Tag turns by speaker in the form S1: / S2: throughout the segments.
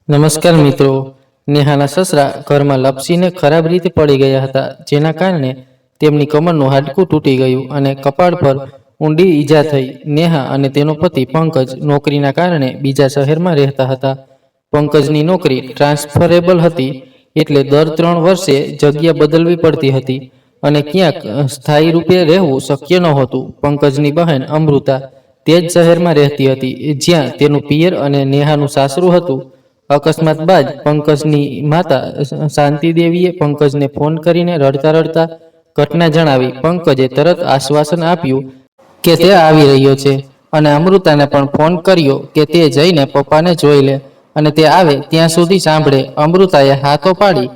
S1: નમસ્કાર મિત્રો। નેહાના સસરા ઘરમાં લપસીને ખરાબ રીતે પડી ગયા હતા, જેના કારણે તેમની કમરનું હાડકું તૂટી ગયું અને કપાળ પર ઊંડી ઈજા થઈ। નેહા અને તેનો પતિ પંકજ નોકરીના કારણે બીજા શહેરમાં રહેતા હતા। પંકજની નોકરી ટ્રાન્સફરેબલ હતી, એટલે દર 3 વર્ષે જગ્યા બદલવી પડતી હતી અને ક્યાંક સ્થાયી રૂપે રહેવું શક્ય નહોતું। પંકજની બહેન અમૃતા તે જ શહેરમાં રહેતી હતી, જ્યાં તેનું પિયર અને નેહાનું સાસરું હતું। અકસ્માત બાદ પંકજની માતા શાંતિદેવીએ પંકજને ફોન કરીને રડતા રડતા ઘટના જણાવી। પંકજે તરત આશ્વાસન આપ્યું કે તે આવી રહ્યો છે અને અમૃતાને પણ ફોન કર્યો કે તે જઈને પપ્પાને જોઈ લે અને તે આવે ત્યાં સુધી સાંભળે। અમૃતાએ હાથો પાડી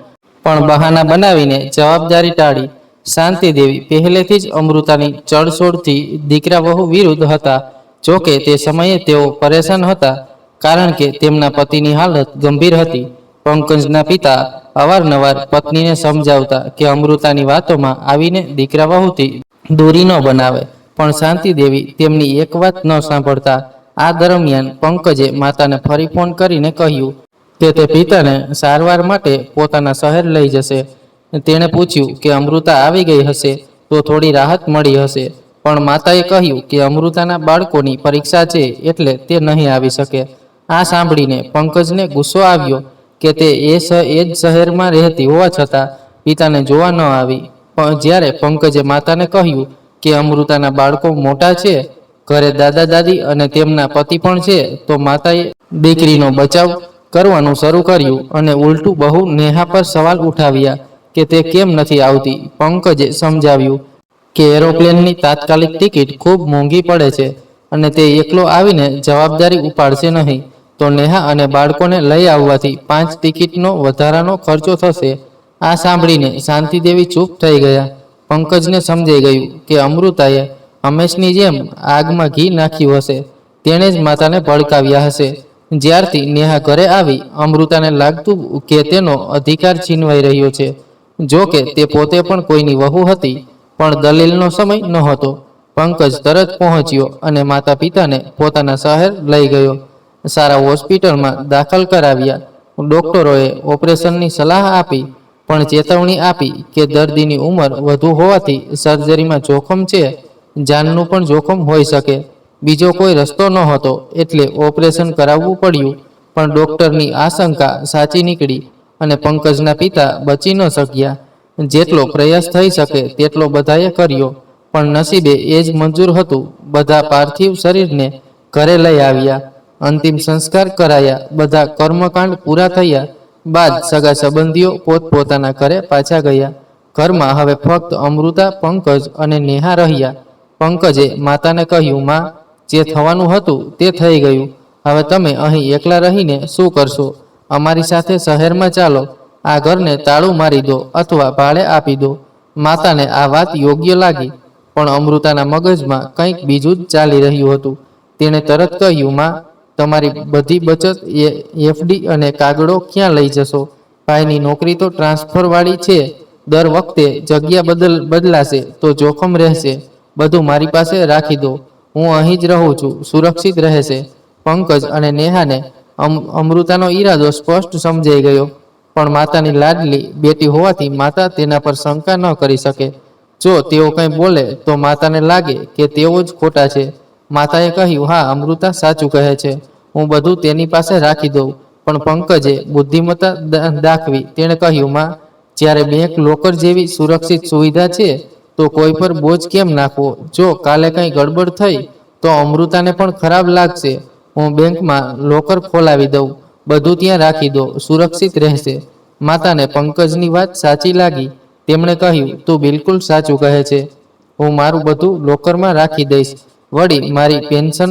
S1: પણ બહાના બનાવીને જવાબદારી ટાળી। શાંતિદેવી પહેલેથી જ અમૃતાની ચળસોળથી દીકરા વહુ વિરુદ્ધ હતા। જોકે તે સમયે તેઓ પરેશાન હતા, કારણ કે તેમના પતિની હાલત ગંભીર હતી। પંકજના પિતા અવારનવાર પત્નીને સમજાવતા કે અમૃતાની વાતોમાં આવીને દીકરા વહુથી દૂરી ન બનાવે, પણ શાંતિદેવી તેમની એક વાત ન સાંભળતા। આ દરમિયાન પંકજે માતાને ફરી ફોન કરીને કહ્યું કે તે પિતાને સારવાર માટે પોતાના શહેર લઈ જશે। તેણે પૂછ્યું કે અમૃતા આવી ગઈ હશે તો થોડી રાહત મળી હશે, પણ માતાએ કહ્યું કે અમૃતાના બાળકોની પરીક્ષા છે, એટલે તે નહીં આવી શકે। આ સાંભળીને પંકજને ગુસ્સો આવ્યો કે તે એ જ શહેરમાં રહેતી હોવા છતાં પિતાને જોવા ન આવી। જ્યારે પંકજે માતાને કહ્યું કે અમૃતાના બાળકો મોટા છે, ઘરે દાદા દાદી અને તેમના પતિ પણ છે, તો માતાએ દીકરીનો બચાવ કરવાનું શરૂ કર્યું અને ઉલટું બહુ નેહા પર સવાલ ઉઠાવ્યા કે તે કેમ નથી આવતી। પંકજે સમજાવ્યું કે એરોપ્લેનની તાત્કાલિક ટિકિટ ખૂબ મોંઘી પડે છે અને તે એકલો આવીને જવાબદારી ઉપાડશે નહીં, તો નેહા અને બાળકોને લઈ આવવાથી 5 ટિકિટનો વધારાનો ખર્ચો થશે। આ સાંભળીને શાંતિદેવી ચૂપ થઈ ગયા। પંકજને સમજાઈ ગયું કે અમૃતાએ હંમેશની જેમ આગમાં ઘી નાખ્યું હશે, તેણે જ માતાને ભડકાવ્યા હશે। જ્યારથી નેહા ઘરે આવી, અમૃતાને લાગતું કે તેનો અધિકાર છીનવાઈ રહ્યો છે। જો કે તે પોતે પણ કોઈની વહુ હતી, પણ દલીલનો સમય નહોતો। પંકજ તરત પહોંચ્યો અને માતા પિતાને પોતાના શહેર લઈ ગયો। સારા હોસ્પિટલમાં દાખલ કરાવ્યા। ડોક્ટરોએ ઓપરેશનની સલાહ આપી, પણ ચેતવણી આપી કે દર્દીની ઉંમર વધુ હોવાથી સર્જરીમાં જોખમ છે, જાનનું પણ જોખમ હોઈ શકે। બીજો કોઈ રસ્તો નહોતો, એટલે ઓપરેશન કરાવવું પડ્યું। પણ ડોક્ટરની આશંકા સાચી નીકળી અને પંકજના પિતા બચી ન શક્યા। જેટલો પ્રયાસ થઈ શકે તેટલો બધાએ કર્યો, પણ નસીબે એ જ મંજૂર હતું। બધા પાર્થિવ શરીરને ઘરે લઈ આવ્યા, અંતિમ સંસ્કાર કરાયા। બધા કર્મકાંડ પૂરા થયા બાદ સગા સંબંધીઓ પોતપોતાના ઘરે પાછા ગયા। ઘરમાં હવે ફક્ત અમૃતા, પંકજ અને નેહા રહ્યા। પંકજે માતાને કહ્યું, માં, જે થવાનું હતું તે થઈ ગયું। હવે તમે અહીં એકલા રહીને શું કરશો? અમારી સાથે શહેરમાં ચાલો। આ ઘરને તાળું મારી દો અથવા ભાડે આપી દો। માતાને આ વાત યોગ્ય લાગી, પણ અમૃતાના મગજમાં કંઈક બીજું જ ચાલી રહ્યું હતું। તેણે તરત કહ્યું, માં, તમારી બધી બચત, એફડી અને કાગળો ક્યાં લઈ જશો? ભાઈની નોકરી તો ટ્રાન્સફરવાળી છે, દર વખતે જગ્યા બદલાશે તો જોખમ રહેશે। બધું મારી પાસે રાખી દો, હું અહીં જ રહું છું, સુરક્ષિત રહેશે। પંકજ અને નેહાને અમૃતાનો ઈરાદો સ્પષ્ટ સમજાઈ ગયો, પણ માતાની લાડલી બેટી હોવાથી માતા તેના પર શંકા ન કરી શકે। જો તેઓ કંઈ બોલે તો માતાને લાગે કે તેઓ જ ખોટા છે। માતાએ કહ્યું, હા, અમૃતા સાચું કહે છે, હું બધું તેની પાસે રાખી દઉં। પણ પંકજે બુદ્ધિમત્તા દાખવી। તેણે કહ્યું, માં, જ્યારે બેંક લોકર જેવી સુરક્ષિત સુવિધા છે, તો કોઈ પર બોજ કેમ નાખવો? જો કાલે કંઈ ગડબડ થઈ તો અમૃતાને પણ ખરાબ લાગશે। હું બેંકમાં લોકર ખોલાવી દઉં, બધું ત્યાં રાખી દો, સુરક્ષિત રહેશે। માતાને પંકજની વાત સાચી લાગી। તેમણે કહ્યું, તું બિલકુલ સાચું કહે છે, હું મારું બધું લોકરમાં રાખી દઈશ। વળી મારી પેન્શન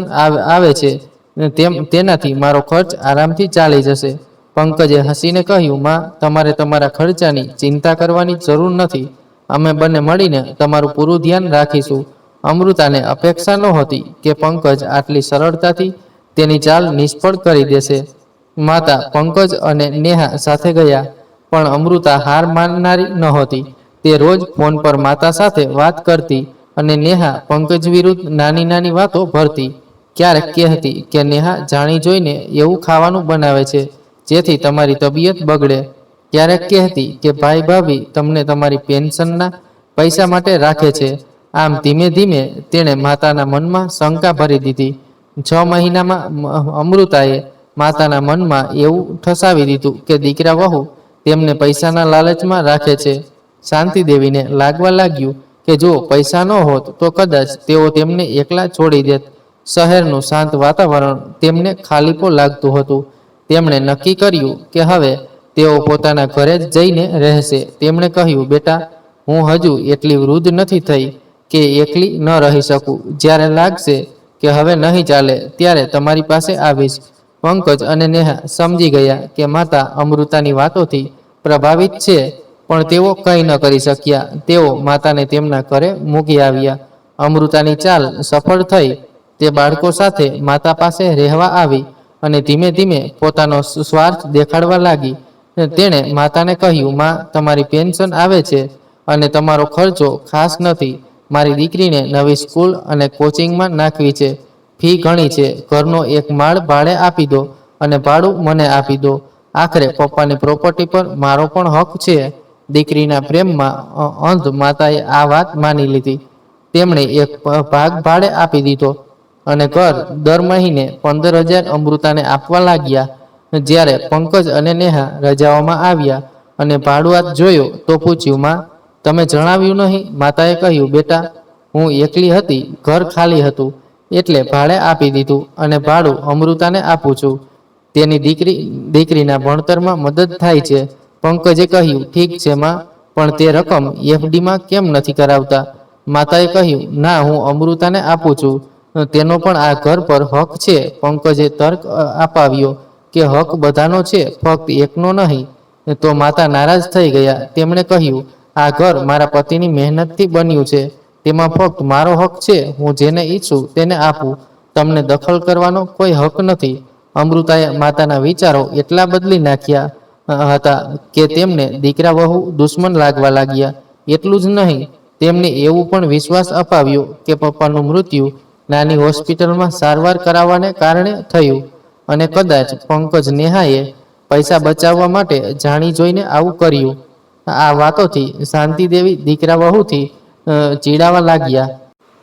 S1: આવે છે, તેનાથી મારો ખર્ચ આરામથી ચાલી જશે। પંકજે હસીને કહ્યું, માં, તમારે તમારા ખર્ચાની ચિંતા કરવાની જરૂર નથી, અમે બંને મળીને તમારું પૂરું ધ્યાન રાખીશું। અમૃતાને અપેક્ષા નહોતી કે પંકજ આટલી સરળતાથી તેની ચાલ નિષ્ફળ કરી દેશે। માતા પંકજ અને નેહા સાથે ગયા, પણ અમૃતા હાર માનનારી નહોતી। તે રોજ ફોન પર માતા સાથે વાત કરતી અને નેહા પંકજ વિરુદ્ધ નાની નાની વાતો ભરતી। ક્યારેક કહેતી કે નેહા જાણી જોઈને એવું ખાવાનું બનાવે છે જેથી તમારી તબિયત બગડે. ક્યારેક કહેતી કે ભાઈ ભાભી તમને તમારી પેન્શનના પૈસા માટે રાખે છે. આમ ધીમે ધીમે તેણે માતાના મનમાં શંકા ભરી દીધી. 6 મહિનામાં અમૃતાએ માતાના મનમાં એવું ઠસાવી દીધું કે દીકરા વહુ તેમને પૈસાના લાલચમાં રાખે છે. શાંતિ દેવીને લાગવા લાગ્યું કે જો પૈસા ન હોત તો કદાચ તેઓ તેમને એકલા છોડી દેત. શહેરનું શાંત વાતાવરણ તેમને ખાલીપો લાગતું હતું. તેમણે નક્કી કર્યું કે હવે તેઓ પોતાના ઘરે જ જઈને રહેશે. તેમણે કહ્યું, બેટા, હું હજુ એટલી વૃદ્ધ નથી થઈ કે એકલી ન રહી શકું. જ્યારે લાગશે કે હવે નહીં ચાલે ત્યારે તમારી પાસે આવીશ. પંકજ અને નેહા સમજી ગયા કે માતા અમૃતાની વાતોથી પ્રભાવિત છે, પણ તેઓ કંઈ ન કરી શક્યા. તેઓ માતાને તેમના ઘરે મૂકી આવ્યા. અમૃતાની ચાલ સફળ થઈ. તે બાળકો સાથે માતા પાસે રહેવા આવી અને ધીમે ધીમે પોતાનો સ્વાર્થ દેખાડવા લાગી. તેણે માતાને કહ્યું, માં, તમારી પેન્શન આવે છે અને તમારો ખર્ચો ખાસ નથી. મારી દીકરીને નવી સ્કૂલ અને કોચિંગમાં નાખવી છે. ફી ઘણી છે. ઘરનો એક માળ ભાડે આપી દો અને ભાડું મને આપી દો. આખરે પપ્પાની પ્રોપર્ટી પર મારો પણ હક છે. દીકરીના પ્રેમમાં અંધ માતાએ આ વાત માની લીધી. તેમણે એક ભાગ ભાડે આપી દીધો અને ઘર દર મહિને 15,000 અમૃતાને આપવા લાગ્યા. જ્યારે પંકજ અને નેહા રજાઓમાં આવ્યા અને ભાડુઆત જોયો તો પૂછ્યું, માં, તમે જણાવ્યું નહીં? માતાએ કહ્યું, બેટા, હું એકલી હતી, ઘર ખાલી હતું, એટલે ભાડે આપી દીધું અને ભાડું અમૃતાને આપું છું. તેની દીકરીના ભણતરમાં મદદ થાય છે. પંકજે કહ્યું, ઠીક છે માં, પણ તે રકમ એફડીમાં કેમ નથી કરાવતા? માતાએ કહ્યું, ના, હું અમૃતાને આપું છું, તેનો પણ આ ઘર પર હક છે. પંકજે તર્ક અપાવ્યો કે હક બધાનો છે, ફક્ત એકનો નહીં. તો માતા નારાજ થઈ ગયા. તેમણે કહ્યું, આ ઘર મારા પતિની મહેનતથી બન્યું છે. તેમાં ફક્ત મારો હક છે. હું જેને ઈચ્છું તેને આપું. તમને દખલ કરવાનો કોઈ હક નથી. અમૃતાએ માતાના વિચારો એટલા બદલી નાખ્યા હતા કે તેમને દીકરા વહુ દુશ્મન લાગવા લાગ્યા. એટલું જ નહીં, તેમને એવું પણ વિશ્વાસ અપાવ્યો કે પપ્પાનું મૃત્યુ નાની હોસ્પિટલમાં સારવાર કરાવવાને કારણે થયું અને કદાચ પંકજ નેહાએ પૈસા બચાવવા માટે જાણી જોઈને આવું કર્યું. આ વાતોથી શાંતિદેવી દીકરા વહુથી ચીડાવા લાગ્યા.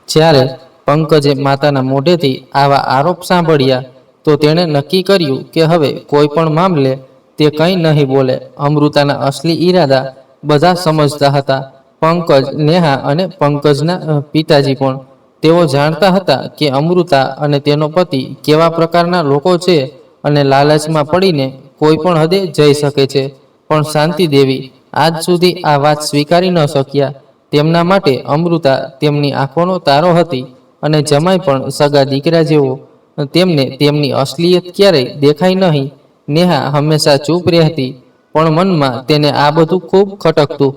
S1: જ્યારે પંકજે માતાના મોઢેથી આવા આરોપ સાંભળ્યા તો તેણે નક્કી કર્યું કે હવે કોઈ પણ મામલે તે કંઈ નહીં બોલે. અમૃતાના અસલી ઈરાદા બધા સમજતા હતા. પંકજ, નેહા અને પંકજના પિતાજી પણ. તેઓ જાણતા હતા કે અમૃતા અને તેનો પતિ કેવા પ્રકારના લોકો છે અને લાલચમાં પડીને કોઈ પણ હદે જઈ શકે છે. પણ શાંતિ દેવી આજ સુધી આ વાત સ્વીકારી ન શક્યા. તેમના માટે અમૃતા તેમની આંખોનો તારો હતી અને જમાઈ પણ સગા દીકરા જેવો. તેમને તેમની અસલિયત ક્યારેય દેખાઈ નહીં. નેહા હંમેશા ચૂપ રહેતી, પણ મનમાં તેને આ બધું ખૂબ ખટકતું.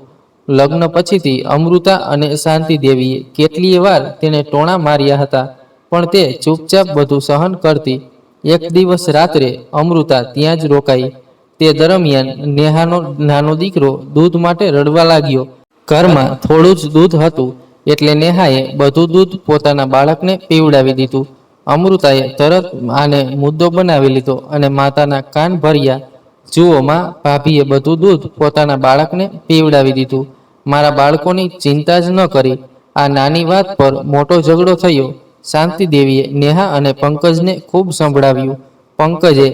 S1: લગ્ન પછીથી અમૃતા અને શાંતિ દેવીએ કેટલીય વાર તેને ટોણા માર્યા હતા, પણ તે ચૂપચાપ બધું સહન કરતી. એક દિવસ રાત્રે અમૃતા ત્યાં જ રોકાઈ. તે દરમિયાન નેહાનો નાનો દીકરો દૂધ માટે રડવા લાગ્યો. ઘરમાં થોડું જ દૂધ હતું એટલે નેહાએ બધું દૂધ પોતાના બાળકને પીવડાવી દીધું. અમૃતાએ તરત આને મુદ્દો બનાવી લીધો અને માતાના કાન ભર્યા. જુઓ માં, ભાભીએ બધું દૂધ પોતાના બાળકને પીવડાવી દીધું. મારા બાળકોની ચિંતા જ ન કરી. આ નાની વાત પર મોટો ઝઘડો થયો. શાંતિ દેવીએ નેહા અને પંકજને ખૂબ સંભળાવ્યું. પંકજે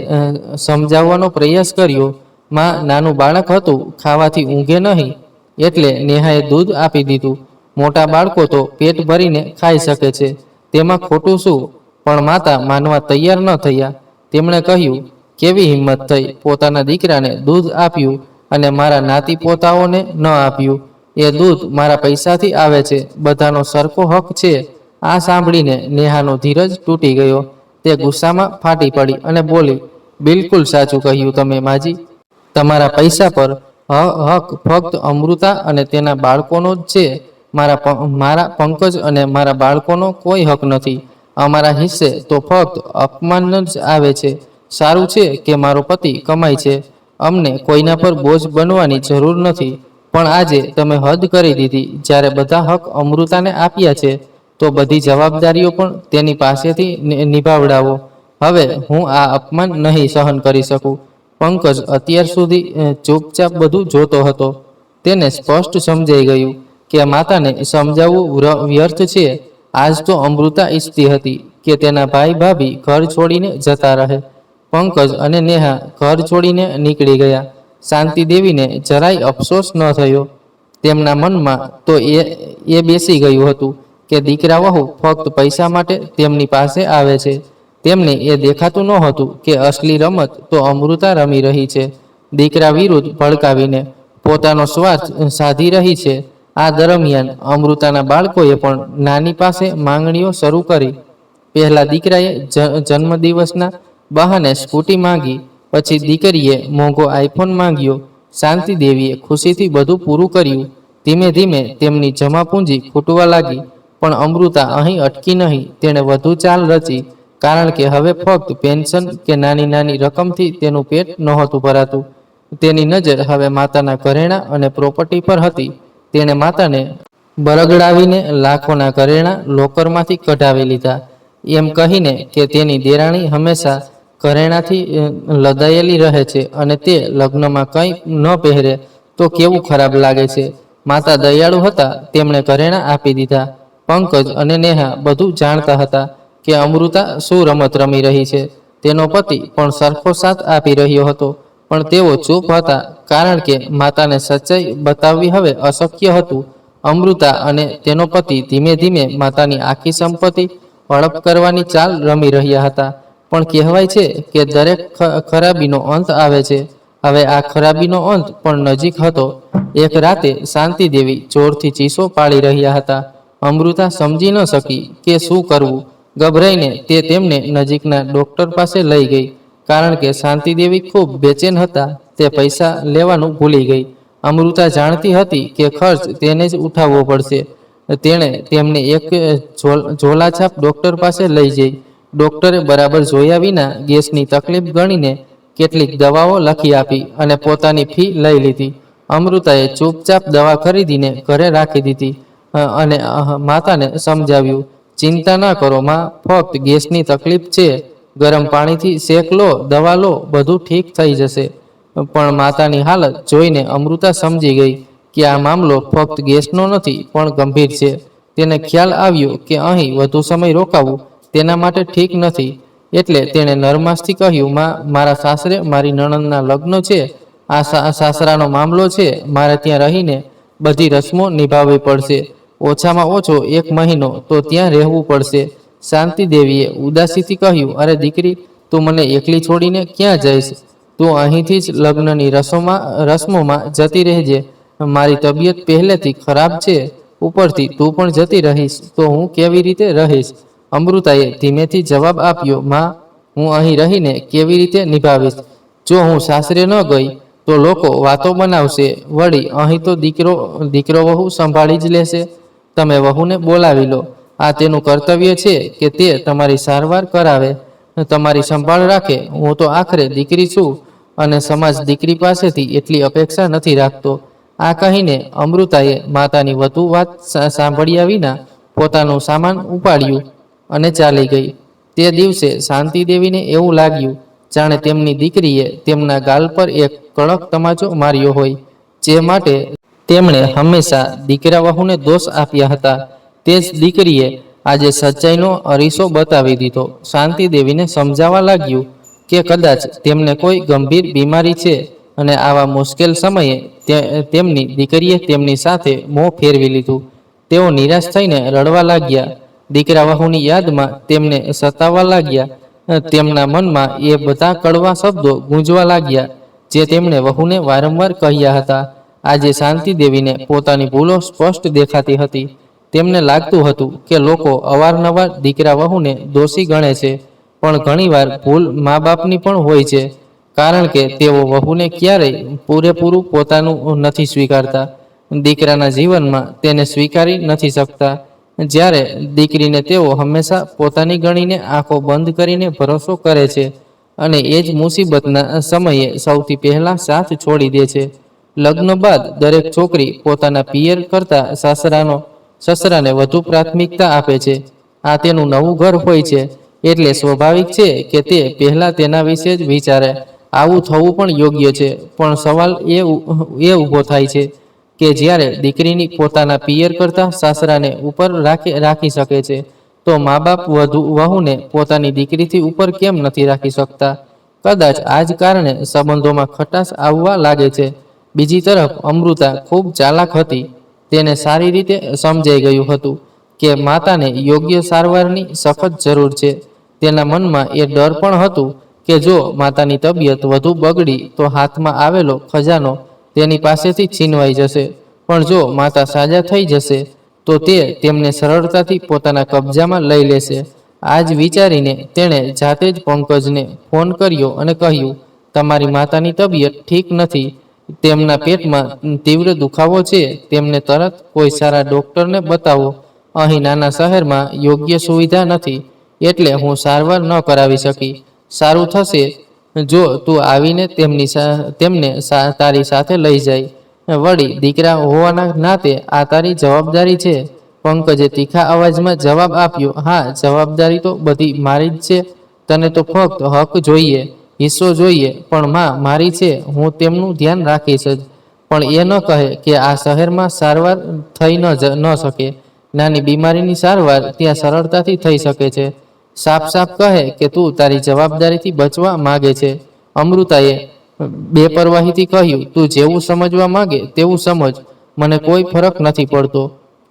S1: સમજાવવાનો પ્રયાસ કર્યો, માં, નાનું બાળક હતું, ખાવાથી ઊંઘે નહીં, એટલે નેહાએ દૂધ આપી દીધું. મોટા બાળકો તો પેટ ભરીને ખાઈ શકે છે, તેમાં ખોટું શું? પણ માતા માનવા તૈયાર ન થયા. તેમણે કહ્યું, કેવી હિંમત થઈ? પોતાના દીકરાને દૂધ આપ્યું અને મારા નાતી પોતાઓને ન આપ્યું. એ દૂધ મારા પૈસાથી આવે છે, બધાનો સરખો હક છે. આ સાંભળીને નેહાનો ધીરજ તૂટી ગયો. તે ગુસ્સામાં ફાટી પડી અને બોલી, બિલકુલ સાચું કહ્યું તમે માજી. તમારા પૈસા પર હક ફક્ત અમૃતા અને તેના બાળકોનો જ છે. મારા પંકજ અને મારા બાળકોનો કોઈ હક નથી. અમારા હિસ્સે તો ફક્ત અપમાન જ આવે છે. સારું છે કે મારો પતિ કમાય છે. અમને કોઈના પર બોજ બનવાની જરૂર નથી. પણ આજે તમે હદ કરી દીધી. જ્યારે બધા હક અમૃતાને આપ્યા છે તો બધી જવાબદારીઓ પણ તેની પાસેથી નિભાવડાવો. હવે હું આ અપમાન નહીં સહન કરી શકું. પંકજ અત્યાર સુધી ચૂપચાપ બધું જોતો હતો. તેને સ્પષ્ટ સમજાઈ ગયું કે માતાને સમજાવવું વ્યર્થ છે. આજ તો અમૃતા ઈચ્છતી હતી કે તેના ભાઈ ભાભી ઘર છોડીને જતા રહે. પંકજ અને નેહા ઘર છોડીને નીકળી ગયા. શાંતિ દેવીને જરાય અફસોસ ન થયો. તેમના મનમાં તો એ બેસી ગયું હતું કે દીકરા વહુ ફક્ત પૈસા માટે તેમની પાસે આવે છે. તેમને એ દેખાતું નહોતું કે અસલી રમત તો અમૃતા રમી રહી છે. દીકરા વિરુદ્ધ ભડકાવીને પોતાનો સ્વાર્થ સાધી રહી છે. આ દરમિયાન અમૃતાના બાળકોએ પણ નાની પાસે માંગણીઓ શરૂ કરી. પહેલા દીકરાએ જન્મદિવસના બહાને સ્કૂટી માંગી, પછી દીકરીએ મોંઘો આઈફોન માંગ્યો. શાંતિ દેવીએ ખુશીથી બધું પૂરું કર્યું. ધીમે ધીમે તેમની જમાપૂંજી ખૂટવા લાગી. પણ અમૃતા અહીં અટકી નહીં. તેણે વધુ ચાલ રચી, કારણ કે હવે ફક્ત પેન્શન કે નાની નાની રકમથી તેનું પેટ નહોતું ભરાતું. તેની નજર હવે માતાના ઘરેણાં અને પ્રોપર્ટી પર હતી. તેણે માતાને બરગડાવીને લાખોના ઘરેણાં લોકરમાંથી કઢાવી લીધા, એમ કહીને કે તેની દેરાણી હંમેશા ઘરેણાથી લદાયેલી રહે છે અને તે લગ્નમાં કંઈ ન પહેરે તો કેવું ખરાબ લાગે છે. માતા દયાળુ હતા. તેમણે ઘરેણાં આપી દીધા. પંકજ અને નેહા બધું જાણતા હતા કે અમૃતા શું રમત રમી રહી છે. તેનો પતિ પણ સરખો સાથ આપી રહ્યો હતો, પણ તેઓ ચૂપ હતા, કારણ કે માતાને સચ્ચાઈ બતાવવી હવે અશક્ય હતું. અમૃતા અને તેનો પતિ ધીમે ધીમે માતાની આખી સંપત્તિ હડપ કરવાની ચાલ રમી રહ્યા હતા. પણ કહેવાય છે કે દરેક ખરાબીનો અંત આવે છે. હવે આ ખરાબીનો અંત પણ નજીક હતો. એક રાતે શાંતિ દેવી જોરથી ચીસો પાડી રહ્યા હતા. અમૃતા સમજી ન શકી કે શું કરવું. ગભરાઈને તે તેમને નજીકના ડોક્ટર પાસે લઈ ગઈ, કારણ કે શાંતિ દેવી ખૂબ બેચેન હતા. તે પૈસા લેવાનું ભૂલી ગઈ. અમૃતા જાણતી હતી કે ખર્ચ તેને જ ઉઠાવવો પડશે. તેણે તેમને એક ઝોલાછાપ ડોક્ટર પાસે લઈ જઈ. ડોક્ટરે બરાબર જોયા વિના ગેસની તકલીફ ગણીને કેટલીક દવાઓ લખી આપી અને પોતાની ફી લઈ લીધી. અમૃતાએ ચૂપચાપ દવા ખરીદીને ઘરે રાખી દીધી અને માતાને સમજાવ્યું, ચિંતા ના કરો માં, ફક્ત ગેસની તકલીફ છે. ગરમ પાણીથી શેક લો, દવા લો, બધું ઠીક થઈ જશે. પણ માતાની હાલત જોઈને અમૃતા સમજી ગઈ કે આ મામલો ફક્ત ગેસનો નથી પણ ગંભીર છે. તેને ખ્યાલ આવ્યો કે અહીં વધુ સમય રોકાવું તેના માટે ઠીક નથી. એટલે તેણે નરમાશથી કહ્યું, માં, મારા સાસરે મારી નણંદના લગ્ન છે. આ સાસરાનો મામલો છે. મારે ત્યાં રહીને બધી રસમો નિભાવવી પડશે. ઓછામાં ઓછો 1 મહિનો તો ત્યાં રહેવું પડશે. શાંતિ દેવીએ ઉદાસીથી કહ્યું, અરે દીકરી, તું મને એકલી છોડીને ક્યાં જઈશ? તું અહીંથી જ લગ્નની રસમોમાં જતી રહેજે. મારી તબિયત પહેલેથી ખરાબ છે. ઉપરથી તું પણ જતી રહીશ તો હું કેવી રીતે રહીશ? અમૃતાએ ધીમેથી જવાબ આપ્યો, માં, હું અહીં રહીને કેવી રીતે નિભાવીશ? જો હું સાસરે ન ગઈ તો લોકો વાતો બનાવશે. વળી અહીં તો દીકરો વહુ સંભાળી જ લેશે. તમે વહુને બોલાવી લો. આ તેનું કર્તવ્ય છે કે તે તમારી સારવાર કરાવે, તમારી સંભાળ રાખે. હું તો આખરે દીકરી છું અને સમાજ દીકરી પાસેથી એટલી અપેક્ષા નથી રાખતો. આ કહીને અમૃતાએ માતાની વધુ વાત સાંભળ્યા વિના પોતાનું સામાન ઉપાડ્યું અને ચાલી ગઈ. તે દિવસે શાંતિ દેવીને એવું લાગ્યું જાણે તેમની દીકરીએ તેમના ગાલ પર એક કડક તમાચો માર્યો હોય. જે માટે તેમણે હંમેશા દીકરા વહુને દોષ આપ્યા હતા, તે જ દીકરીએ આજે સચ્ચાઈનો અરીસો બતાવી દીધો. શાંતિ દેવીને સમજાવવા લાગ્યું કે કદાચ તેમને કોઈ ગંભીર બીમારી છે અને આવા મુશ્કેલ સમયે તેમની દીકરીએ તેમની સાથે મોં ફેરવી લીધું. તેઓ નિરાશ થઈને રડવા લાગ્યા. દીકરા વહુની યાદમાં તેમને સતાવવા લાગ્યા. તેમના મનમાં એ બધા કડવા શબ્દો ગૂંજવા લાગ્યા જે તેમણે વહુને વારંવાર કહ્યા હતા. આજે શાંતિ દેવીને પોતાની ભૂલો સ્પષ્ટ દેખાતી હતી. તેમને લાગતું હતું કે લોકો અવારનવાર દીકરા વહુને દોષી ગણે છે, પણ ઘણીવાર ભૂલ મા બાપની પણ હોય છે, કારણ કે તેઓ વહુને ક્યારેય પૂરેપૂરું પોતાનું નથી સ્વીકારતા. દીકરાના જીવનમાં તેને સ્વીકારી નથી શકતા. જ્યારે દીકરીને તેઓ હંમેશા પોતાની ગણીને આંખો બંધ કરીને ભરોસો કરે છે અને એ જ મુસીબતના સમયે સૌથી પહેલા સાથ છોડી દે છે. લગ્ન બાદ દરેક છોકરી પોતાના પિયર કરતાં સસરાને વધુ પ્રાથમિકતા આપે છે. આ તેનું નવું ઘર હોય છે, એટલે સ્વાભાવિક છે કે તે પહેલા તેના વિશે જ વિચારે. આવું થવું પણ યોગ્ય છે, પણ સવાલ એ ઊભો થાય છે કે જ્યારે દીકરીની પોતાના પિયર કરતાં સાસરાને ઉપર રાખી શકે છે, તો મા બાપ વહુને પોતાની દીકરીથી ઉપર કેમ નથી રાખી શકતા? કદાચ આ જ કારણે સંબંધોમાં ખટાશ આવવા લાગે છે. બીજી તરફ અમૃતા ખૂબ ચાલાક હતી. તેને સારી રીતે સમજાઈ ગયું હતું કે માતાને યોગ્ય સારવારની સખત જરૂર છે. તેના મનમાં એ ડર પણ હતું કે જો માતાની તબિયત વધુ બગડી તો હાથમાં આવેલો ખજાનો તેની પાસેથી છીનવાઈ જશે. પણ જો માતા સાજા થઈ જશે તો તે તેમને સરળતાથી પોતાના કબજામાં લઈ લેશે. આ જ વિચારીને તેણે જાતે જ પંકજને ફોન કર્યો અને કહ્યું, તમારી માતાની તબિયત ઠીક નથી. તેમના પેટમાં તીવ્ર દુખાવો છે. તેમને તરત કોઈ સારા ડૉક્ટરને બતાવો. અહીં નાના શહેરમાં યોગ્ય સુવિધા નથી, એટલે હું સારવાર ન કરાવી શકી. સારું થશે જો તું આવીને તેમને તારી સાથે લઈ જાય. વળી દીકરા હોવાના નાતે આ તારી જવાબદારી છે. પંકજે તીખા અવાજમાં જવાબ આપ્યો, હા, જવાબદારી તો બધી મારી જ છે. તને તો ફક્ત હક જોઈએ, હિસ્સો જોઈએ, પણ માં મારી છે. હું તેમનું ધ્યાન રાખીશ જ. પણ એ ન કહે કે આ શહેરમાં સારવાર થઈ ન શકે. નાની બીમારીની સારવાર ત્યાં સરળતાથી થઈ શકે છે. સાફ સાફ કહે કે તું તારી જવાબદારીથી બચવા માગે છે. અમૃતાએ બેપરવાહીથી કહ્યું, તું જેવું સમજવા માંગે તેવું સમજ, મને કોઈ ફરક નથી પડતો.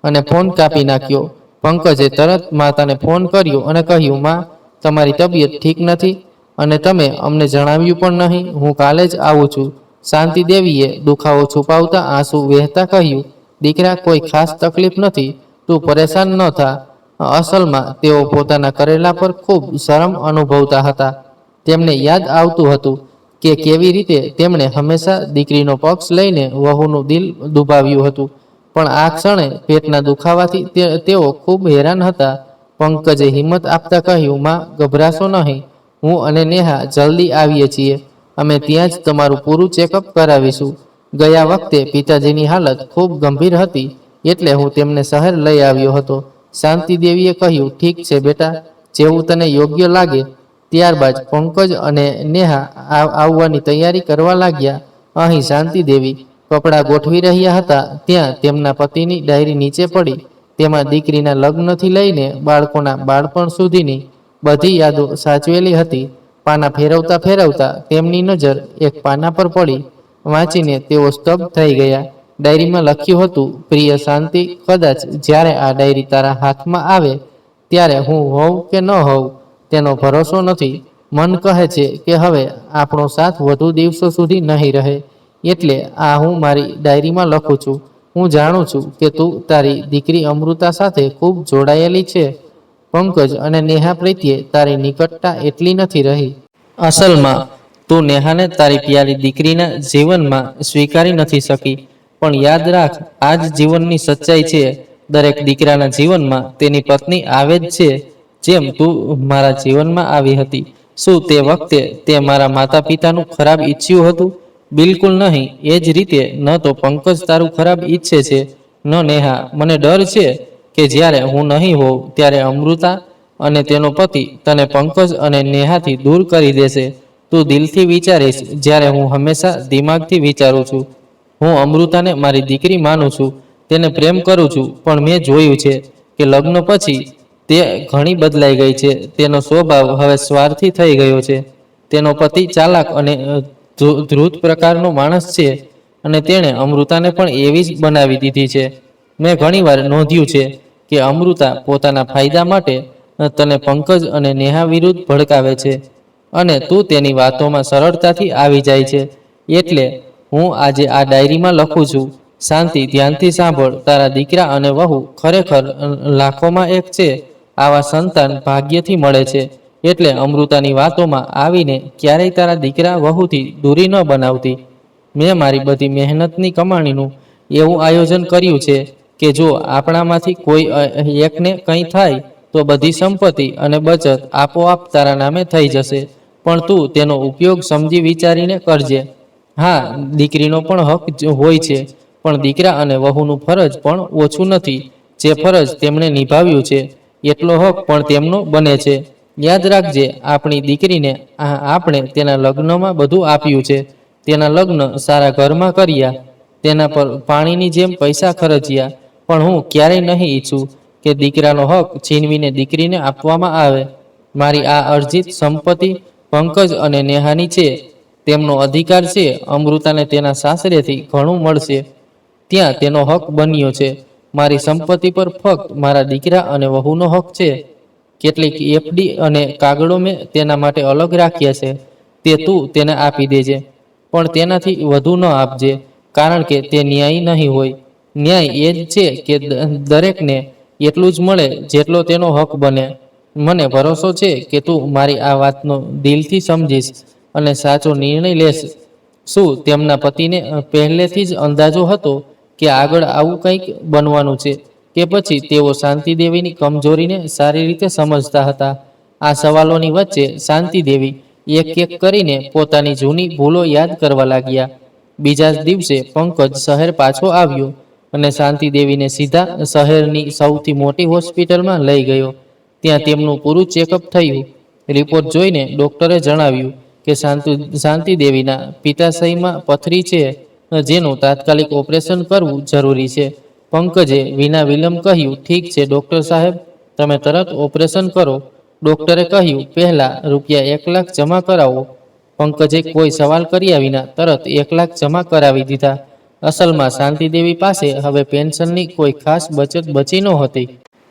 S1: અને ફોન કાપી નાખ્યો. પંકજે તરત માતાને ફોન કર્યો અને કહ્યું, માં, તમારી તબિયત ઠીક નથી અને તમે અમને જણાવ્યું પણ નહીં. હું કાલે જ આવું છું. શાંતિ દેવીએ દુખાવો છુપાવતા આંસુ વહેતા કહ્યું, દીકરા, કોઈ ખાસ તકલીફ નથી. તું પરેશાન ન થા. અસલમાં તેઓ પોતાના કરેલા પર ખૂબ શરમ અનુભવતા હતા. તેમને યાદ આવતું હતું કે કેવી રીતે તેમણે હંમેશા દીકરીનો પક્ષ લઈને વહુનું દિલ દુભાવ્યું હતું. પણ આ ક્ષણે પેટના દુખાવાથી તેઓ ખૂબ હેરાન હતા. પંકજે હિંમત આપતા કહ્યું, માં, ગભરાશો નહીં. હું અને નેહા જલ્દી આવીએ છીએ. અમે ત્યાં જ તમારું પૂરું ચેકઅપ કરાવીશું. ગયા વખતે પિતાજીની હાલત ખૂબ ગંભીર હતી, એટલે હું તેમને શહેર લઈ આવ્યો હતો. શાંતિ દેવીએ કહ્યું, ઠીક છે બેટા, જેવું તને યોગ્ય લાગે. ત્યારબાદ પંકજ અને નેહા આવવાની તૈયારી કરવા લાગ્યા. અહીં શાંતિ દેવી કપડાં ગોઠવી રહ્યા હતા ત્યાં તેમના પતિની ડાયરી નીચે પડી. તેમાં દીકરીના લગ્નથી લઈને બાળકોના બાળપણ સુધીની બધી યાદો સાચવેલી હતી. પાના ફેરવતા ફેરવતા તેમની નજર એક પાના પર પડી. વાંચીને તેઓ સ્તબ્ધ થઈ ગયા. ડાયરીમાં લખ્યું હતું, પ્રિય શાંતિ, કદાચ જ્યારે આ ડાયરી તારા હાથમાં આવે ત્યારે હું હોઉં કે ન હોઉં તેનો ભરોસો નથી. મન કહે છે કે હવે આપણો સાથ વધુ દિવસો સુધી નહીં રહે, એટલે આ હું મારી ડાયરીમાં લખું છું. હું જાણું છું કે તું તારી દીકરી અમૃતા સાથે ખૂબ જોડાયેલી છે. પંકજ અને નેહા પ્રત્યે તારી નિકટતા એટલી નથી રહી. અસલમાં તું નેહાને તારી પ્યારી દીકરીના જીવનમાં સ્વીકારી નથી શકી. પણ યાદ રાખ, આ જ જીવનની સચ્ચાઈ છે. દરેક દીકરાના જીવનમાં તેની પત્ની આવે જ છે, જેમ તું મારા જીવનમાં આવી હતી. શું તે વખતે તે મારા માતા પિતાનું ખરાબ ઈચ્છ્યું હતું? બિલકુલ નહીં. એ જ રીતે ન તો પંકજ તારું ખરાબ ઈચ્છે છે, ન નેહા. મને ડર છે કે જ્યારે હું નહીં હોઉં ત્યારે અમૃતા અને તેનો પતિ તને પંકજ અને નેહાથી દૂર કરી દેશે. તું દિલથી વિચારીશ જ્યારે હું હંમેશા દિમાગથી વિચારું છું. હું અમૃતાને મારી દીકરી માનું છું, તેને પ્રેમ કરું છું, પણ મેં જોયું છે કે લગ્ન પછી તે ઘણી બદલાઈ ગઈ છે. તેનો સ્વભાવ હવે સ્વાર્થી થઈ ગયો છે. તેનો પતિ ચાલાક અને ધૂર્ત પ્રકારનો માણસ છે અને તેણે અમૃતાને પણ એવી જ બનાવી દીધી છે. મેં ઘણીવાર નોંધ્યું છે કે અમૃતા પોતાના ફાયદા માટે તને પંકજ અને નેહા વિરુદ્ધ ભડકાવે છે અને તું તેની વાતોમાં સરળતાથી આવી જાય છે. એટલે હું આજે આ ડાયરીમાં લખું છું. શાંતિ, ધ્યાનથી સાંભળ. તારા દીકરા અને વહુ ખરેખર લાખોમાં એક છે. આવા સંતાન ભાગ્યથી મળે છે. એટલે અમૃતાની વાતોમાં આવીને ક્યારેય તારા દીકરા વહુથી દૂરી ન બનાવતી. મેં મારી બધી મહેનતની કમાણીનું એવું આયોજન કર્યું છે કે જો આપણામાંથી કોઈ એકને કંઈ થાય તો બધી સંપત્તિ અને બચત આપોઆપ તારા નામે થઈ જશે. પણ તું તેનો ઉપયોગ સમજી વિચારીને કરજે. હા, દીકરીનો પણ હક હોય છે, પણ દીકરા અને વહુનું ફરજ પણ ઓછું નથી. જે ફરજ તેમણે નિભાવ્યું છે એટલો હક પણ તેમનો બને છે. યાદ રાખજે, આપણી દીકરીને આપણે તેના લગ્નમાં બધું આપ્યું છે. તેના લગ્ન સારા ઘરમાં કર્યા, તેના પર પાણીની જેમ પૈસા ખર્ચ્યા, પણ હું ક્યારેય નહીં ઈચ્છું કે દીકરાનો હક છીનવીને દીકરીને આપવામાં આવે. મારી આ અર્જિત સંપત્તિ પંકજ અને નેહાની છે. તેમનો અધિકાર છે. અમૃતાને તેના સાસરેથી ઘણું મળશે. ત્યાં તેનો હક બન્યો છે. મારી સંપત્તિ પર ફક્ત મારા દીકરા અને વહુનો હક છે. કેટલીક એફડી અને કાગળો મેં તેના માટે અલગ રાખ્યા છે. તે તું તેને આપી દેજે, પણ તેનાથી વધુ ન આપજે, કારણ કે તે ન્યાયી નહીં હોય. ન્યાય એ જ છે કે દરેકને એટલું જ મળે જેટલો તેનો હક બને. મને ભરોસો છે કે તું મારી આ વાતનો દિલથી સમજીશ અને સાચો નિર્ણય લેશ. શું તેમના પતિને પહેલેથી જ અંદાજો હતો કે આગળ આવું કંઈક બનવાનું છે, કે પછી તેઓ શાંતિદેવીની કમજોરીને સારી રીતે સમજતા હતા? આ સવાલોની વચ્ચે શાંતિદેવી એક એક કરીને પોતાની જૂની ભૂલો યાદ કરવા લાગ્યા. બીજા જ દિવસે પંકજ શહેર પાછો આવ્યો અને શાંતિદેવીને સીધા શહેરની સૌથી મોટી હોસ્પિટલમાં લઈ ગયો. ત્યાં તેમનું પૂરું ચેકઅપ થયું. રિપોર્ટ જોઈને ડોક્ટરે જણાવ્યું કે શાંતિદેવીના પિત્તાશયમાં પથરી છે, જેનું તાત્કાલિક ઓપરેશન કરવું જરૂરી છે. પંકજે વિના વિલંબ કહ્યું, ઠીક છે ડોક્ટર સાહેબ, તમે તરત ઓપરેશન કરો. ડોક્ટરે કહ્યું, પહેલા ₹1 લાખ જમા કરાવો. પંકજે કોઈ સવાલ કર્યા વિના તરત 1 લાખ જમા કરાવી દીધા. અસલમાં શાંતિદેવી પાસે હવે પેન્શનની કોઈ ખાસ બચત બચી નહોતી.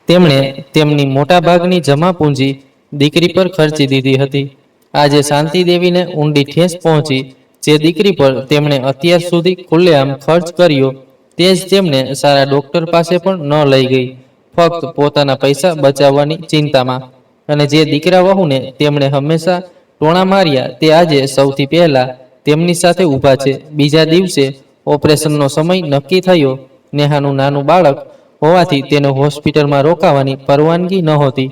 S1: તેમણે તેમની મોટાભાગની જમા પૂંજી દીકરી પર ખર્ચી દીધી હતી. આજે શાંતિદેવીને ઊંડી ઠેસ પહોંચી. જે દીકરી પર તેમણે અત્યાર સુધી ખુલ્લેઆમ ખર્ચ કર્યો, તે જ તેમને સારા ડોક્ટર પાસે પણ ન લઈ ગઈ, ફક્ત પોતાના પૈસા બચાવવાની ચિંતામાં. અને જે દીકરા વહુને તેમણે હંમેશા ટોણા માર્યા, તે આજે સૌથી પહેલા તેમની સાથે ઊભા છે. બીજા દિવસે ઓપરેશનનો સમય નક્કી થયો. નેહાનું નાનું બાળક હોવાથી તેને હોસ્પિટલમાં રોકાવાની પરવાનગી નહોતી.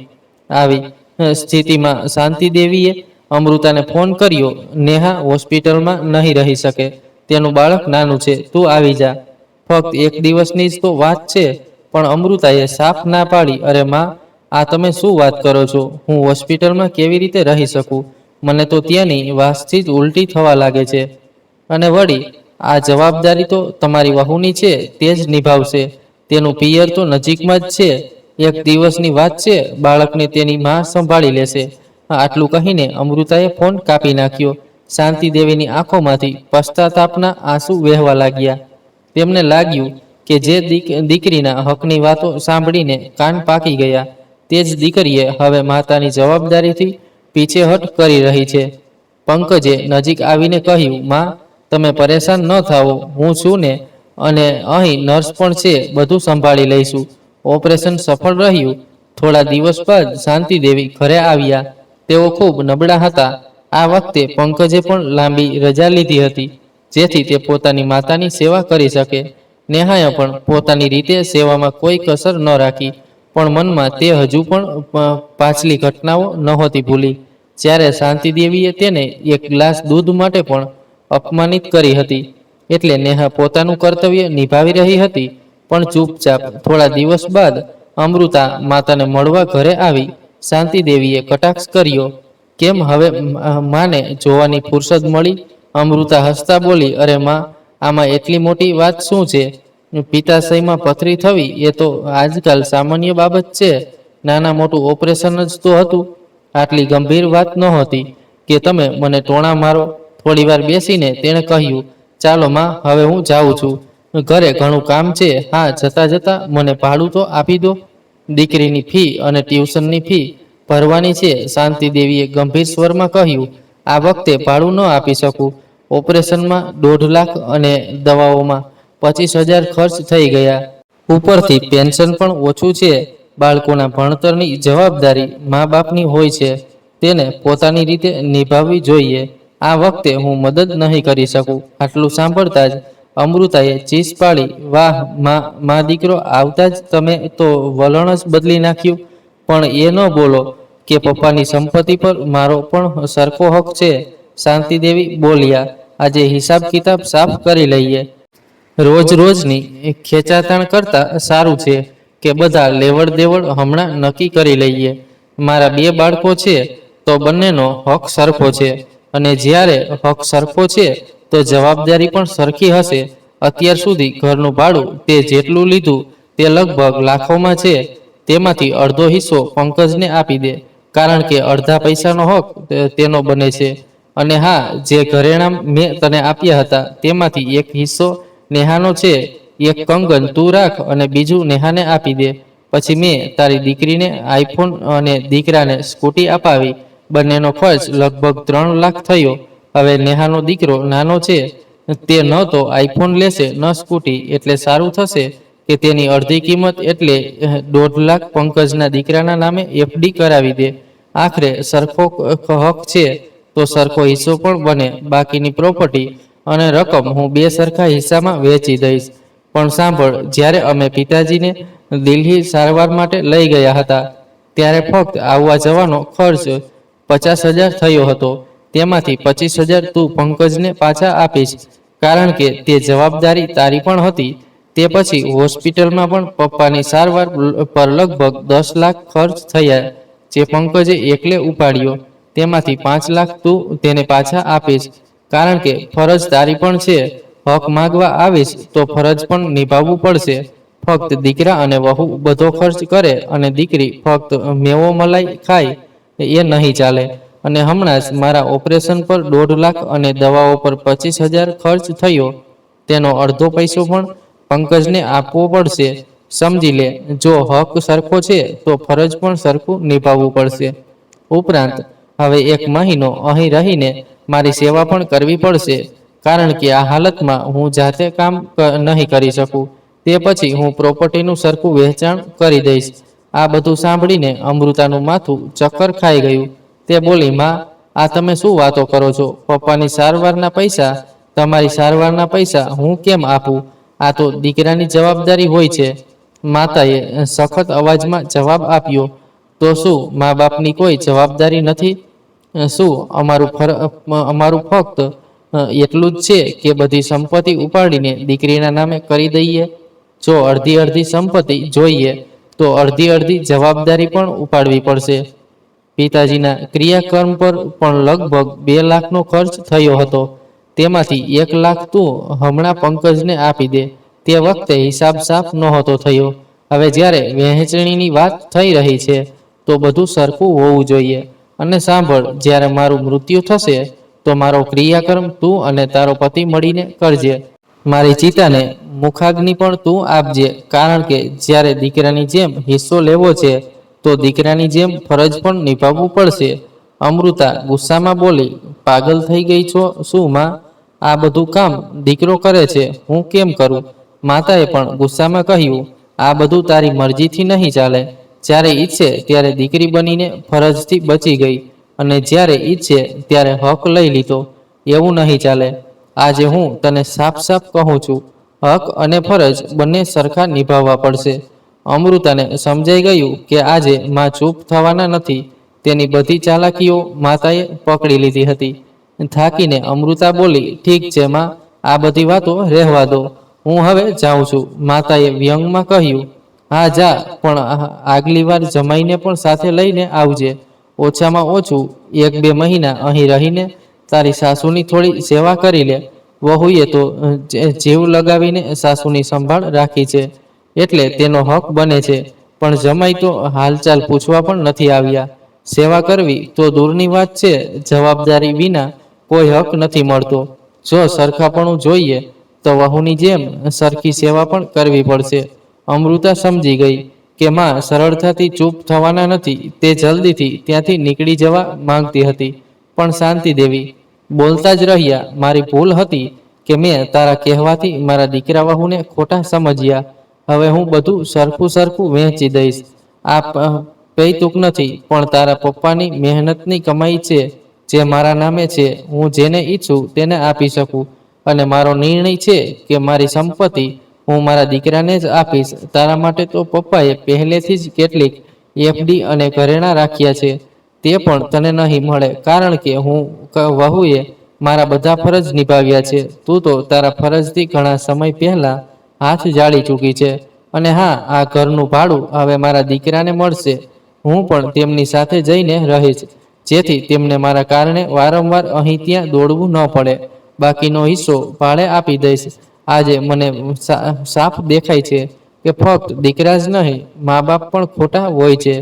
S1: આવી સ્થિતિમાં શાંતિદેવીએ અમૃતાને ફોન કર્યો, નેહા હોસ્પિટલમાં નહીં રહી શકે, તેનું બાળક નાનું છે, તું આવી જા. ફક્ત એક દિવસની જ તો વાત છે. પણ અમૃતાએ સાફ ના પાડી, અરે માં, આ તમે શું વાત કરો છો? હું હોસ્પિટલમાં કેવી રીતે રહી શકું? મને તો ત્યાંની વાસથી જ ઉલટી થવા લાગે છે. અને વળી આ જવાબદારી તો તમારી વહુની છે, તે જ નિભાવશે. તેનું પિયર તો નજીકમાં જ છે. એક દિવસની વાત છે, બાળકને તેની માં સંભાળી લેશે. આટલું કહીને અમૃતાએ ફોન કાપી નાખ્યો. શાંતિદેવીની આંખોમાંથી પશ્ચાતાપના આંસુ વહેવા લાગ્યા. તેમને લાગ્યું કે જે દીકરીના હકની વાતો સાંભળીને કાન પાકી ગયા, તે જ દીકરીએ હવે માતાની જવાબદારીથી પીછેહટ કરી રહી છે. પંકજે નજીક આવીને કહ્યું, માં, તમે પરેશાન ન થાઓ, હું છું ને, અને અહીં નર્સ પણ છે, બધું સંભાળી લઈશું. ઓપરેશન સફળ રહ્યું. થોડા દિવસ બાદ શાંતિદેવી ઘરે આવ્યા. તેઓ ખૂબ નબળા હતા. આ વખતે પંકજે પણ લાંબી રજા લીધી હતી, જેથી તે પોતાની માતાની સેવા કરી શકે. નેહાએ પણ પોતાની રીતે સેવામાં કોઈ કસર ન રાખી, પણ મનમાં તે હજુ પણ પાછલી ઘટનાઓ નહોતી ભૂલી, જ્યારે શાંતિદેવીએ તેને એક ગ્લાસ દૂધ માટે પણ અપમાનિત કરી હતી. એટલે નેહા પોતાનું કર્તવ્ય નિભાવી રહી હતી, પણ ચૂપચાપ. થોડા દિવસ બાદ અમૃતા માતાને મળવા ઘરે આવી. શાંતિદેવીએ કટાક્ષ કર્યો, કેમ હવે માને જોવાની ફુરસદ મળી? અમૃતા હસતા બોલી, અરે માં, આમાં એટલી મોટી વાત શું છે? પિત્તાશયમાં પથરી થવી એ તો આજકાલ સામાન્ય બાબત છે. નાના મોટું ઓપરેશન જ તો હતું. આટલી ગંભીર વાત નહોતી કે તમે મને ટોણા મારો. થોડીવાર બેસીને તેણે કહ્યું, ચાલો માં, હવે હું જાઉં છું. ઘરે ઘણું કામ છે. હા, જતા જતા મને ભાડું તો આપી દો. દીકરીની ફી અને ટ્યુશનની ફી ભરવાની છે. શાંતિદેવીએ ગંભીર સ્વરમાં કહ્યું, આ વખતે ભાડું ન આપી શકું. ઓપરેશનમાં 1.5 લાખ અને દવાઓમાં 25,000 ખર્ચ થઈ ગયા. ઉપરથી પેન્શન પણ ઓછું છે. બાળકોના ભણતરની જવાબદારી મા બાપની હોય છે, તેને પોતાની રીતે નિભાવવી જોઈએ. આ વખતે હું મદદ નહીં કરી શકું. આટલું સાંભળતા જ અમૃતાએ ચીસ પાડી, વાહ માં, દીકરો આવતા જ તમે તો વલણ જ બદલી નાખ્યું. પણ એ ન બોલો કે પપ્પાની સંપત્તિ પર મારો પણ સરખો હક છે. શાંતિદેવી બોલ્યા, આજે હિસાબ કિતાબ સાફ કરી લઈએ. રોજ રોજની ખેંચાતાણ કરતાં સારું છે કે બધા લેવડ દેવડ હમણાં નક્કી કરી લઈએ. મારા 2 બાળકો છે તો બંનેનો હક સરખો છે, અને જ્યારે હક સરખો છે તો જવાબદારી પણ સરખી હશે. અત્યાર સુધી ઘરનું ભાડું તે જેટલું લીધું તે લગભગ લાખોમાં છે. તેમાંથી અડધો હિસ્સો પંકજને આપી દે, કારણ કે અડધા પૈસાનો હક તેનો બને છે. અને હા, જે ઘરેણાં મેં તને આપ્યા હતા તેમાંથી એક હિસ્સો નેહાનો છે. એક કંગન તું રાખ અને બીજું નેહાને આપી દે. પછી મેં તારી દીકરીને આઈફોન અને દીકરાને સ્કૂટી અપાવી. બંનેનો ખર્ચ લગભગ 3 લાખ થયો. હવે નેહાનો દીકરો નાનો છે, તે ન તો આઈફોન લેશે ન સ્કૂટી, એટલે સારું થશે કે તેની અડધી કિંમત એટલે 1.5 લાખ પંકજના દીકરાના નામે એફડી કરાવી દે. આખરે સરખો હક છે તો સરખો હિસ્સો પણ બને. બાકીની પ્રોપર્ટી અને રકમ હું 2 સરખા હિસ્સામાં વહેંચી દઈશ. પણ સાંભળ, જ્યારે અમે પિતાજીને દિલ્હી સારવાર માટે લઈ ગયા હતા ત્યારે ફક્ત આવવા જવાનો ખર્ચ 50,000 થયો હતો. તેમાંથી 25,000 તું પંકજને પાછા આપીશ, કારણ કે તે જવાબદારી તારી પણ હતી. તે પછી હોસ્પિટલમાં પણ પપ્પાની સારવાર પર લગભગ 10 લાખ ખર્ચ થયા, જે પંકજે એકલે ઉપાડ્યો. તેમાંથી 5 લાખ તું તેને પાછા આપીશ, કારણ કે ફરજ તારી પણ છે. હક માંગવા આવીશ તો ફરજ પણ નિભાવવું પડશે. ફક્ત દીકરા અને વહુ બધો ખર્ચ કરે અને દીકરી ફક્ત મેવો મલાઈ ખાય એ નહીં ચાલે. અને હમણાં જ મારા ઓપરેશન પર 1.5 લાખ અને દવાઓ પર 25,000 ખર્ચ થયો. તેનો અડધો પૈસો પણ પંકજને આપવો પડશે. સમજી લે, જો હક સરખો છે તો ફરજ પણ સરખું નિભાવવું પડશે. ઉપરાંત હવે 1 મહિનો અહીં રહીને મારી સેવા પણ કરવી પડશે, કારણ કે આ હાલતમાં હું જાતે કામ નહીં કરી શકું. તે પછી હું પ્રોપર્ટીનું સરખું વહેંચાણ કરી દઈશ. આ બધું સાંભળીને અમૃતાનું માથું ચક્કર ખાઈ ગયું. તે બોલી, માં, આ તમે શું વાતો કરો છો? પપ્પાની સારવારના પૈસા, તમારી સારવારના પૈસા હું કેમ આપું? આ તો દીકરાની જવાબદારી હોય છે. માતાએ સખત અવાજમાં જવાબ આપ્યો, તો શું મા બાપની કોઈ જવાબદારી નથી? શું અમારું ફક્ત એટલું જ છે કે બધી સંપત્તિ ઉપાડીને દીકરીના નામે કરી દઈએ? જો અડધી અડધી સંપત્તિ જોઈએ તો અડધી અડધી જવાબદારી પણ ઉપાડવી પડશે. પિતાજીના ક્રિયાકર્મ પર પણ લગભગ 2 લાખનો ખર્ચ થયો હતો. તેમાંથી 1 લાખ તું હમણાં પંકજને આપી દે. તે વખતે હિસાબ સાફ નહોતો થયો. હવે જ્યારે વહેંચણીની વાત થઈ રહી છે તો બધું સરખું હોવું જોઈએ. અને સાંભળ, જ્યારે મારું મૃત્યુ થશે તો મારો ક્રિયાકર્મ તું અને તારો પતિ મળીને કરજે. મારી ચિતાને મુખાગ્નિ પણ તું આપજે, કારણ કે જ્યારે દીકરાની જેમ હિસ્સો લેવો છે તો દીકરાની જેમ ફરજ પણ નિભાવવું પડશે. અમૃતા ગુસ્સામાં બોલી, પાગલ થઈ ગઈ છો શું માં? આ બધું કામ દીકરો કરે છે, હું કેમ કરું? માતાએ પણ ગુસ્સામાં કહ્યું, આ બધું તારી મરજીથી નહીં ચાલે. જ્યારે ઈચ્છે ત્યારે દીકરી બનીને ફરજથી બચી ગઈ, અને જ્યારે ઈચ્છે ત્યારે હક લઈ લીધો. એવું નહીં ચાલે. આજે હું તને સાફ સાફ કહું છું, હક અને ફરજ બંને સરખા નિભાવવા પડશે. અમૃતાને સમજાઈ ગયું કે આજે માં ચૂપ થવાના નથી. તેની બધી ચાલાકીઓ માતાએ પકડી લીધી હતી. થાકીને અમૃતા બોલી, ઠીક છે માં, આ બધી વાતો રહેવા દો. હું હવે જાઉં છું. માતાએ વ્યંગમાં કહ્યું, હા જા, પણ આગલી વાર જમાઈને પણ સાથે લઈને આવજે. ઓછામાં ઓછું 1-2 મહિના અહીં રહીને તારી સાસુની થોડી સેવા કરી લે. વહુએ તો જીવ લગાવીને સાસુની સંભાળ રાખી છે, એટલે તેનો હક બને છે. પણ જમાઈ તો હાલચાલ પૂછવા પણ નથી આવ્યા. સેવા કરવી તો દૂરની વાત છે, જવાબદારી વિના કોઈ હક નથી મળતો. જો સરખાપણું જોઈએ તો વહુની જેમ સરખી સેવા પણ કરવી પડશે. અમૃતા સમજી ગઈ કે માં સરળતાથી ચૂપ થવાના નથી. તે જલ્દીથી ત્યાંથી નીકળી જવા માંગતી હતી, પણ શાંતિ દેવી બોલતા જ રહ્યા, મારી ભૂલ હતી કે મેં તારા કહેવાથી મારા દીકરા વહુને ખોટા સમજ્યા. હવે હું બધું સરખું સરખું વહેંચી દઈશ. આ કૈતુક નથી, પણ તારા પપ્પાની મહેનતની કમાઈ છે, જે મારા નામે છે. હું જેને ઈચ્છું તેને આપી શકું, અને મારો નિર્ણય છે કે મારી સંપત્તિ હું મારા દીકરાને જ આપીશ. તારા માટે તો પપ્પાએ પહેલેથી જ કેટલીક એફડી અને ઘરેણાં રાખ્યા છે. તે પણ તને નહીં મળે, કારણ કે વહુએ મારા બધા ફરજ નિભાવ્યા છે. તું તો તારા ફરજથી ઘણા સમય પહેલા હાથ જાળી ચૂકી છે. અને હા, આ ઘરનું ભાડું હવે મારા દીકરાને મળશે. હું પણ તેમની સાથે જઈને રહીશ, જેથી તેમને મારા કારણે વારંવાર અહીં ત્યાં દોડવું ન પડે. બાકીનો હિસ્સો ભાડે આપી દઈશ. આજે મને સાફ દેખાય છે કે ફક્ત દીકરા જ નહીં, મા બાપ પણ ખોટા હોય છે,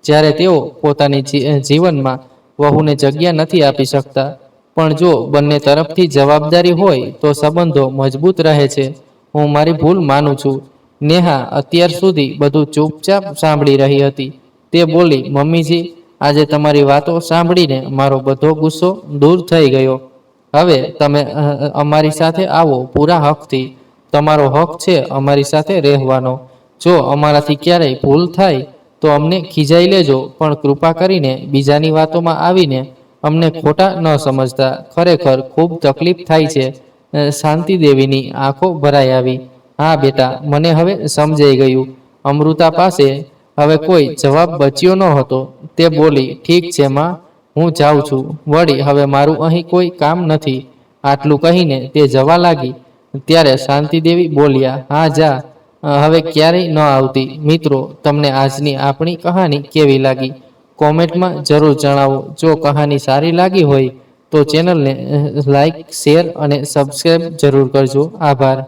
S1: જ્યારે તેઓ પોતાની જીવનમાં વહુને જગ્યા નથી આપી શકતા. પણ જો બંને તરફથી જવાબદારી હોય તો સંબંધો મજબૂત રહે છે. હું મારી ભૂલ માનું છું. નેહા અત્યાર સુધી બધું ચૂપચાપ સાંભળી રહી હતી. તે બોલી, મમ્મીજી, આજે તમારી વાતો સાંભળીને મારો બધો ગુસ્સો દૂર થઈ ગયો. હવે તમે અમારી સાથે આવો પૂરા હકથી. તમારો હક છે અમારી સાથે રહેવાનો. જો અમારાથી ક્યારેય ભૂલ થાય તો અમને ખીજાઈ લેજો, પણ કૃપા કરીને બીજાની વાતોમાં આવીને અમને ખોટા ન સમજતા. ખરેખર ખૂબ તકલીફ થાય છે. શાંતિ દેવીની આંખો ભરાઈ આવી. હા બેટા, મને હવે સમજાઈ ગયું. અમૃતા પાસે હવે કોઈ જવાબ બચ્યો ન હતો. તે બોલી, ઠીક છે માં, હું જાઉં છું. વળી હવે મારું અહીં કોઈ કામ નથી. આટલું કહીને તે જવા લાગી. ત્યારે શાંતિદેવી બોલ્યા, હા જા, હવે ક્યારેય ન આવતી. મિત્રો, તમને આજની આપણી કહાની કેવી લાગી? કોમેન્ટમાં જરૂર જણાવો. જો કહાની સારી લાગી હોય તો ચેનલને લાઈક, શેર અને સબસ્ક્રાઈબ જરૂર કરજો. આભાર.